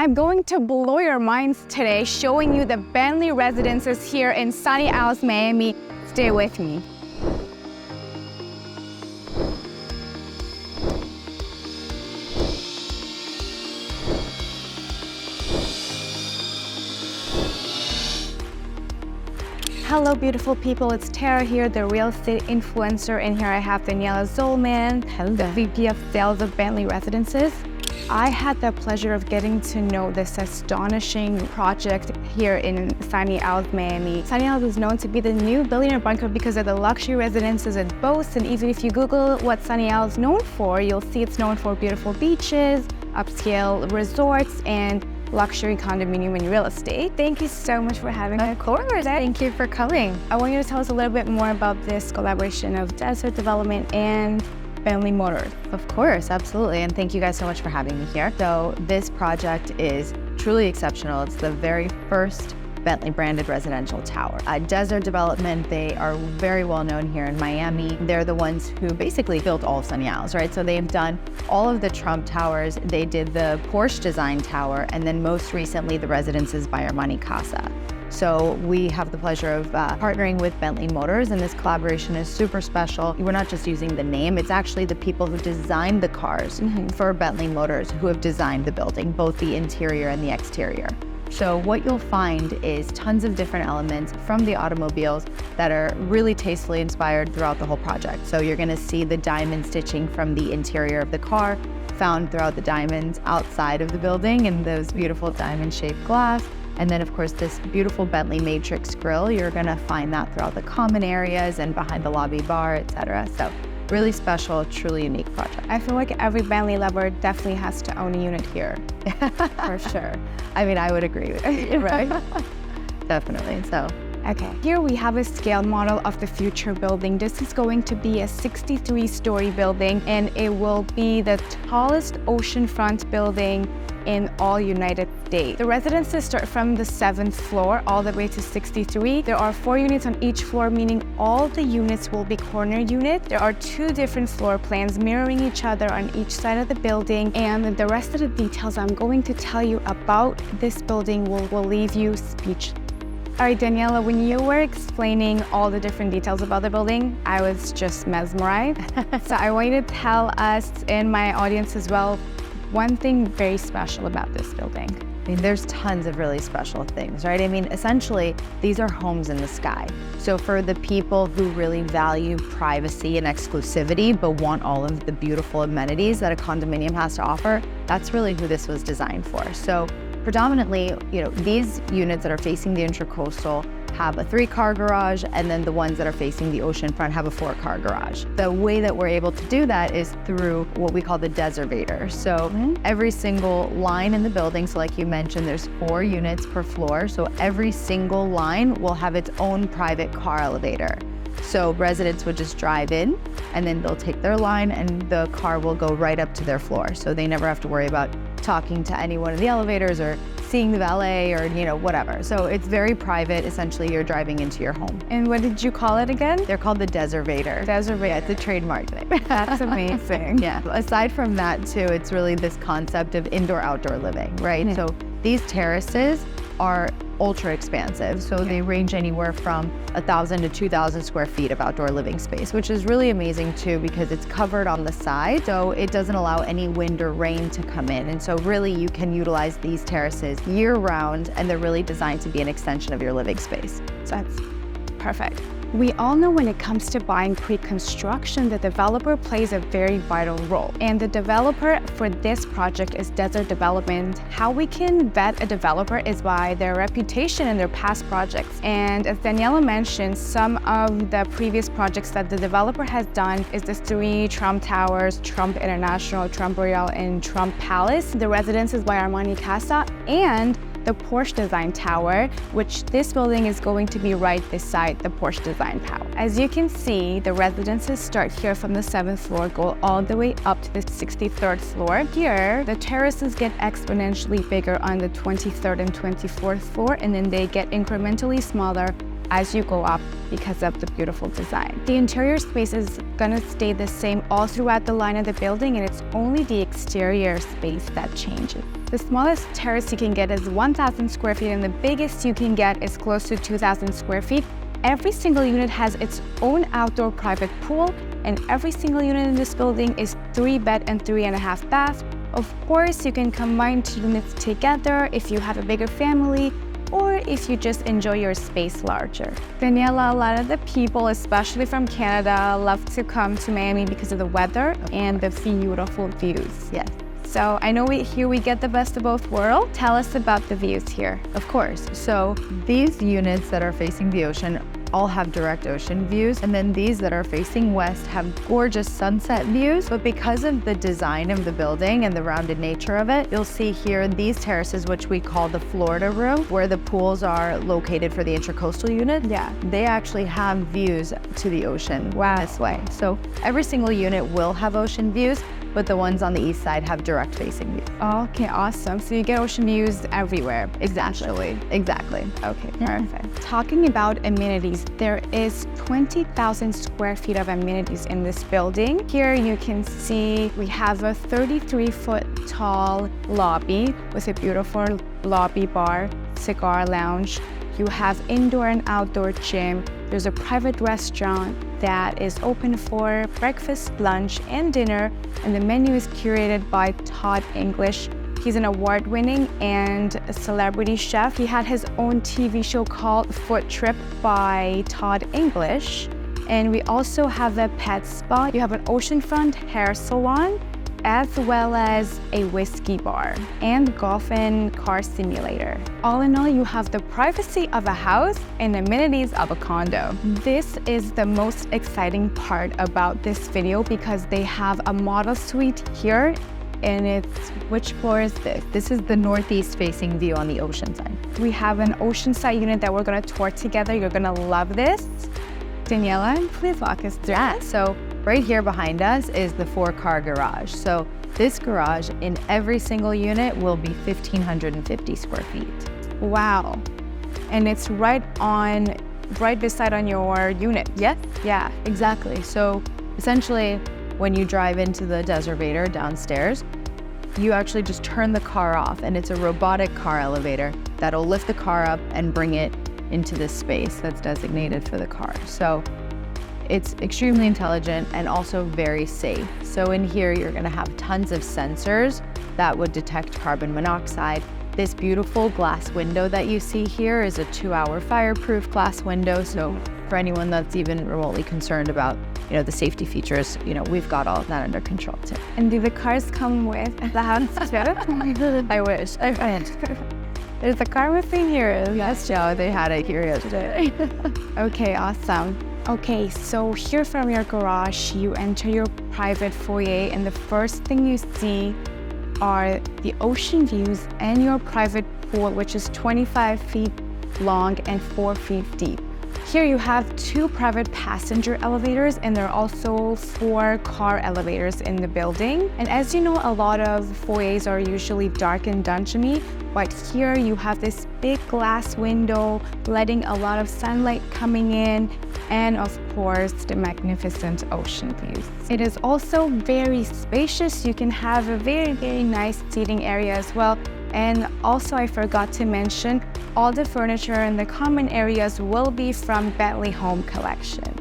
I'm going to blow your minds today, showing you the Bentley Residences here in sunny Isles, Miami. Stay with me. Hello, beautiful people. It's Tara here, the real estate influencer, and here I have Daniela Zolman, the VP of Sales of Bentley Residences. I had the pleasure of getting to know this astonishing project here in sunny Isles, Miami. Sunny Isles is known to be the new billionaire bunker because of the luxury residences it boasts, and even if you Google what Sunny Isles is known for, you'll see it's known for beautiful beaches, upscale resorts, and luxury condominium and real estate. Thank you so much for having me. Of course, thank you for coming. I want you to tell us a little bit more about this collaboration of desert development and Bentley Motors. Of course, absolutely, and thank you guys so much for having me here. So this project is truly exceptional. It's the very first Bentley branded residential tower. Desert development, they are very well known here in Miami. They're the ones who basically built all of Sunny Isles, right? So they've done all of the Trump towers, they did the Porsche design tower, and then most recently the Residences by Armani Casa. So we have the pleasure of partnering with Bentley Motors, and this collaboration is super special. We're not just using the name, it's actually the people who designed the cars for Bentley Motors who have designed the building, both the interior and the exterior. So what you'll find is tons of different elements from the automobiles that are really tastefully inspired throughout the whole project. So you're gonna see the diamond stitching from the interior of the car found throughout the diamonds outside of the building and those beautiful diamond-shaped glass. And then of course this beautiful Bentley Matrix grille, you're gonna find that throughout the common areas and behind the lobby bar, etc. So really special, truly unique project. I feel like every Bentley lover definitely has to own a unit here, for sure. I mean, I would agree with you, right? Definitely, so. Okay, here we have a scale model of the future building. This is going to be a 63-story building, and it will be the tallest oceanfront building in all United States. The residences start from the 7th floor all the way to 63. There are 4 units on each floor, meaning all the units will be corner units. There are 2 different floor plans mirroring each other on each side of the building, and the rest of the details I'm going to tell you about this building will leave you speechless. All right, Daniela, when you were explaining all the different details about the building, I was just mesmerized. So I want you to tell us and my audience as well one thing very special about this building. I mean, there's tons of really special things, right? I mean, essentially, these are homes in the sky. So for the people who really value privacy and exclusivity, but want all of the beautiful amenities that a condominium has to offer, that's really who this was designed for. So predominantly, these units that are facing the intracoastal have a 3-car garage, and then the ones that are facing the ocean front have a 4-car garage. The way that we're able to do that is through what we call the deservator. So every single line in the building, so like you mentioned, there's 4 units per floor, so every single line will have its own private car elevator. So residents would just drive in, and then they'll take their line, and the car will go right up to their floor. So they never have to worry about talking to anyone in the elevators or seeing the valet or whatever. So it's very private. Essentially, you're driving into your home. And what did you call it again? They're called the deservator. Deservator. Yeah, it's a trademark name. That's amazing. Yeah. Aside from that too, it's really this concept of indoor-outdoor living, right? So these terraces are ultra expansive. So they range anywhere from 1,000 to 2,000 square feet of outdoor living space, which is really amazing too because it's covered on the side, so it doesn't allow any wind or rain to come in. And so really you can utilize these terraces year round, and they're really designed to be an extension of your living space. So that's perfect. We all know when it comes to buying pre-construction, the developer plays a very vital role. And the developer for this project is Desert Development. How we can vet a developer is by their reputation and their past projects. And as Daniela mentioned, some of the previous projects that the developer has done is the 3 Trump Towers, Trump International, Trump Royal, and Trump Palace, the Residences by Armani Casa, and the Porsche Design Tower, which this building is going to be right beside the Porsche Design Tower. As you can see, the residences start here from the 7th floor, go all the way up to the 63rd floor. Here, the terraces get exponentially bigger on the 23rd and 24th floor, and then they get incrementally smaller as you go up because of the beautiful design. The interior space is gonna stay the same all throughout the line of the building, and it's only the exterior space that changes. The smallest terrace you can get is 1,000 square feet, and the biggest you can get is close to 2,000 square feet. Every single unit has its own outdoor private pool, and every single unit in this building is 3-bed and 3.5 bath. Of course, you can combine 2 units together if you have a bigger family, or if you just enjoy your space larger. Daniela, a lot of the people, especially from Canada, love to come to Miami because of the weather and the beautiful views. Yes. So I know here we get the best of both worlds. Tell us about the views here. Of course. So these units that are facing the ocean all have direct ocean views, and then these that are facing west have gorgeous sunset views. But because of the design of the building and the rounded nature of it, you'll see here these terraces, which we call the Florida room, where the pools are located for the intercoastal unit. Yeah. They actually have views to the ocean. Wow. This way. So every single unit will have ocean views, but the ones on the east side have direct facing views. Okay, awesome. So you get ocean views everywhere. Exactly. Okay, perfect. Talking about amenities, there is 20,000 square feet of amenities in this building. Here you can see we have a 33-foot tall lobby with a beautiful lobby bar, cigar lounge. You have indoor and outdoor gym. There's a private restaurant that is open for breakfast, lunch, and dinner, and the menu is curated by Todd English. He's an award-winning and a celebrity chef. He had his own TV show called Food Trip by Todd English. And we also have a pet spa. You have an oceanfront hair salon, as well as a whiskey bar and golf and car simulator. All in all, you have the privacy of a house and amenities of a condo. This is the most exciting part about this video because they have a model suite here, and it's, which floor is this? This is the northeast facing view on the ocean side. We have an oceanside unit that we're gonna tour together. You're gonna love this. Daniela, please walk us through. Yeah, so right here behind us is the 4-car garage. So this garage in every single unit will be 1,550 square feet. Wow. And it's right beside on your unit. Yes? Yeah, exactly. So essentially, when you drive into the Deservator downstairs, you actually just turn the car off, and it's a robotic car elevator that'll lift the car up and bring it into this space that's designated for the car. So it's extremely intelligent and also very safe. So in here, you're gonna have tons of sensors that would detect carbon monoxide. This beautiful glass window that you see here is a 2-hour fireproof glass window. So for anyone that's even remotely concerned about, the safety features, we've got all of that under control too. And do the cars come with the house too? I wish. There's a car missing here. Yes, Joe, they had it here yesterday. Okay, awesome. Okay, so here from your garage, you enter your private foyer, and the first thing you see are the ocean views and your private pool, which is 25 feet long and 4 feet deep. Here you have 2 private passenger elevators, and there are also 4 car elevators in the building. And as you know, a lot of foyers are usually dark and dungeony, but here you have this big glass window letting a lot of sunlight coming in, and of course the magnificent ocean views. It is also very spacious. You can have a very, very nice seating area as well. And also, I forgot to mention, all the furniture in the common areas will be from Bentley Home Collection.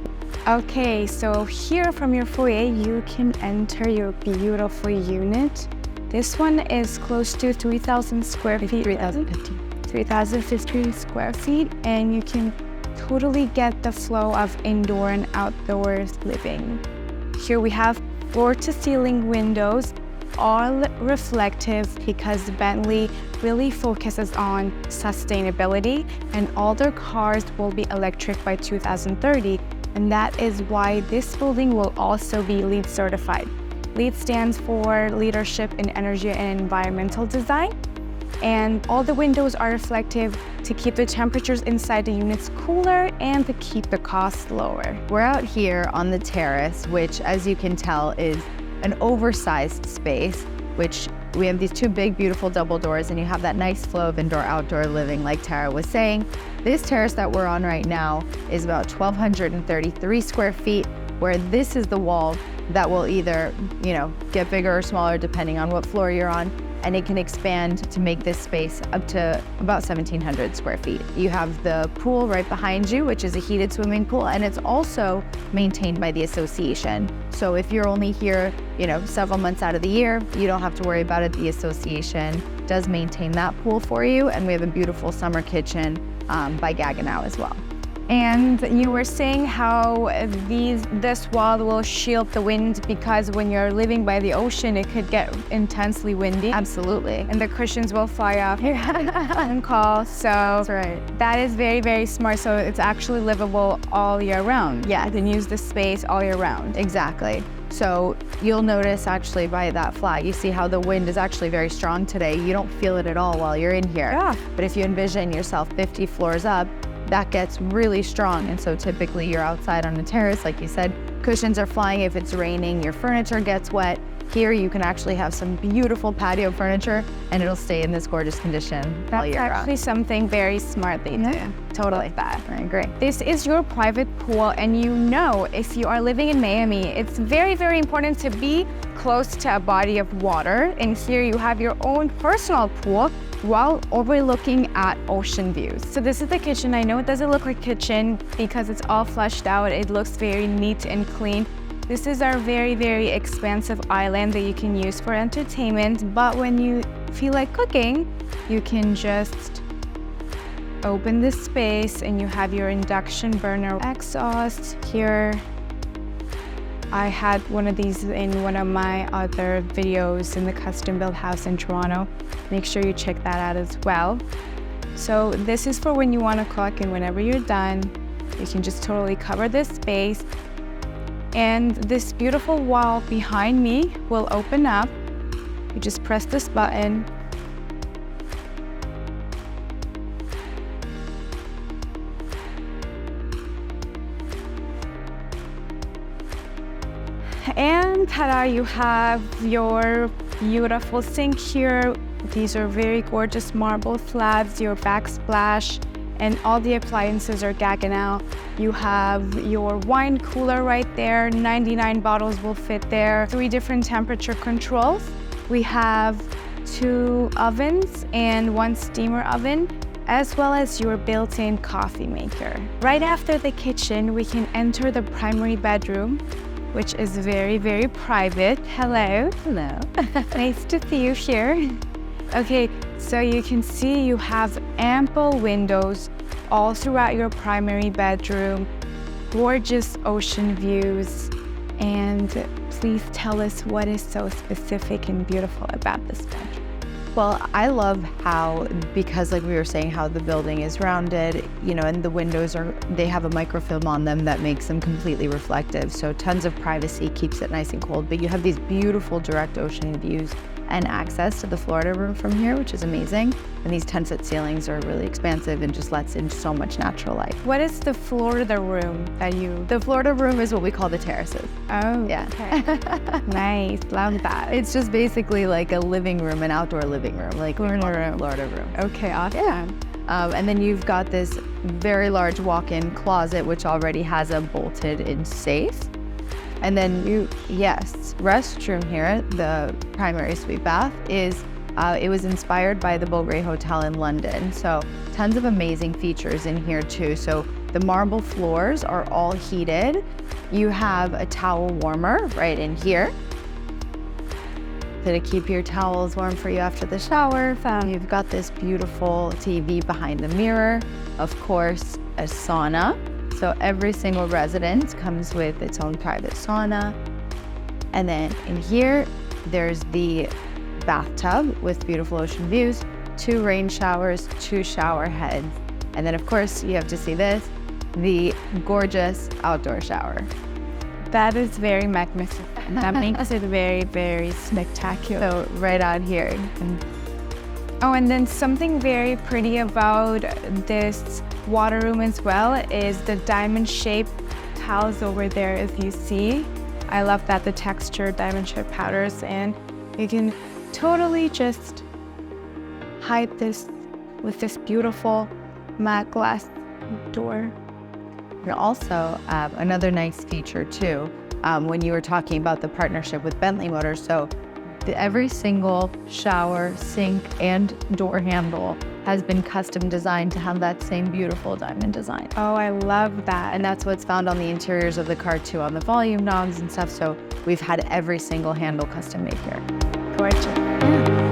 Okay, so here from your foyer, you can enter your beautiful unit. This one is close to 3,000 square feet. 3,050 square feet, and you can totally get the flow of indoor and outdoors living. Here we have floor-to-ceiling windows, all reflective, because Bentley really focuses on sustainability, and all their cars will be electric by 2030, and that is why this building will also be LEED certified. LEED stands for Leadership in Energy and Environmental Design, and all the windows are reflective to keep the temperatures inside the units cooler and to keep the costs lower. We're out here on the terrace, which, as you can tell, is an oversized space, which we have these two big, beautiful double doors, and you have that nice flow of indoor-outdoor living like Tara was saying. This terrace that we're on right now is about 1,233 square feet, where this is the wall that will either, get bigger or smaller depending on what floor you're on, and it can expand to make this space up to about 1,700 square feet. You have the pool right behind you, which is a heated swimming pool, and it's also maintained by the association. So if you're only here, several months out of the year, you don't have to worry about it. The association does maintain that pool for you, and we have a beautiful summer kitchen by Gaggenau as well. And you were saying how this wall will shield the wind, because when you're living by the ocean, it could get intensely windy. Absolutely. And the cushions will fly off on call. So That's right. that is very, very smart. So it's actually livable all year round. Yeah. You can use the space all year round. Exactly. So you'll notice actually by that flag, you see how the wind is actually very strong today. You don't feel it at all while you're in here. Yeah. But if you envision yourself 50 floors up, that gets really strong. And so typically you're outside on a terrace, like you said, cushions are flying. If it's raining, your furniture gets wet. Here you can actually have some beautiful patio furniture, and it'll stay in this gorgeous condition all That's year actually round. something very smart they do. Totally. That. I agree. This is your private pool, and if you are living in Miami, it's very, very important to be close to a body of water. And here you have your own personal pool while overlooking at ocean views. So this is the kitchen. I know it doesn't look like kitchen because it's all flushed out. It looks very neat and clean. This is our very, very expansive island that you can use for entertainment. But when you feel like cooking, you can just open this space and you have your induction burner exhaust here. I had one of these in one of my other videos in the custom built house in Toronto. Make sure you check that out as well. So this is for when you want to cook, and whenever you're done, you can just totally cover this space. And this beautiful wall behind me will open up. You just press this button. And ta-da, you have your beautiful sink here. These are very gorgeous marble slabs, your backsplash, and all the appliances are Gaggenau. You have your wine cooler right there. 99 bottles will fit there. 3 different temperature controls. We have 2 ovens and 1 steamer oven, as well as your built-in coffee maker. Right after the kitchen, we can enter the primary bedroom, which is very, very private. Hello. Hello. Nice to see you here. Okay, so you can see you have ample windows all throughout your primary bedroom, gorgeous ocean views, and please tell us what is so specific and beautiful about this bedroom. Well, I love how, because like we were saying, how the building is rounded, and the windows they have a microfilm on them that makes them completely reflective. So tons of privacy, keeps it nice and cold, but you have these beautiful direct ocean views and access to the Florida room from here, which is amazing. And these 10-foot ceilings are really expansive and just lets in so much natural light. What is the Florida room that The Florida room is what we call the terraces. Oh, yeah. Okay. Nice, love that. It's just basically like a living room, an outdoor living room, like Florida room. Okay, awesome. Yeah. And then you've got this very large walk-in closet, which already has a bolted-in safe. And then restroom here, the primary suite bath, it was inspired by the Bulgari Hotel in London. So tons of amazing features in here too. So the marble floors are all heated. You have a towel warmer right in here to keep your towels warm for you after the shower. You've got this beautiful TV behind the mirror. Of course, a sauna. So every single residence comes with its own private sauna. And then in here, there's the bathtub with beautiful ocean views, 2 rain showers, 2 shower heads. And then of course, you have to see this, the gorgeous outdoor shower. That is very magnificent. That makes it very, very spectacular. So right out here. Oh, and then something very pretty about this water room as well is the diamond-shaped tiles over there, as you see. I love that, the textured diamond-shaped powders, and you can totally just hide this with this beautiful matte glass door. And also, another nice feature too, when you were talking about the partnership with Bentley Motors, so every single shower, sink, and door handle has been custom designed to have that same beautiful diamond design. Oh, I love that. And that's what's found on the interiors of the car too, on the volume knobs and stuff. So we've had every single handle custom made here. Gorgeous.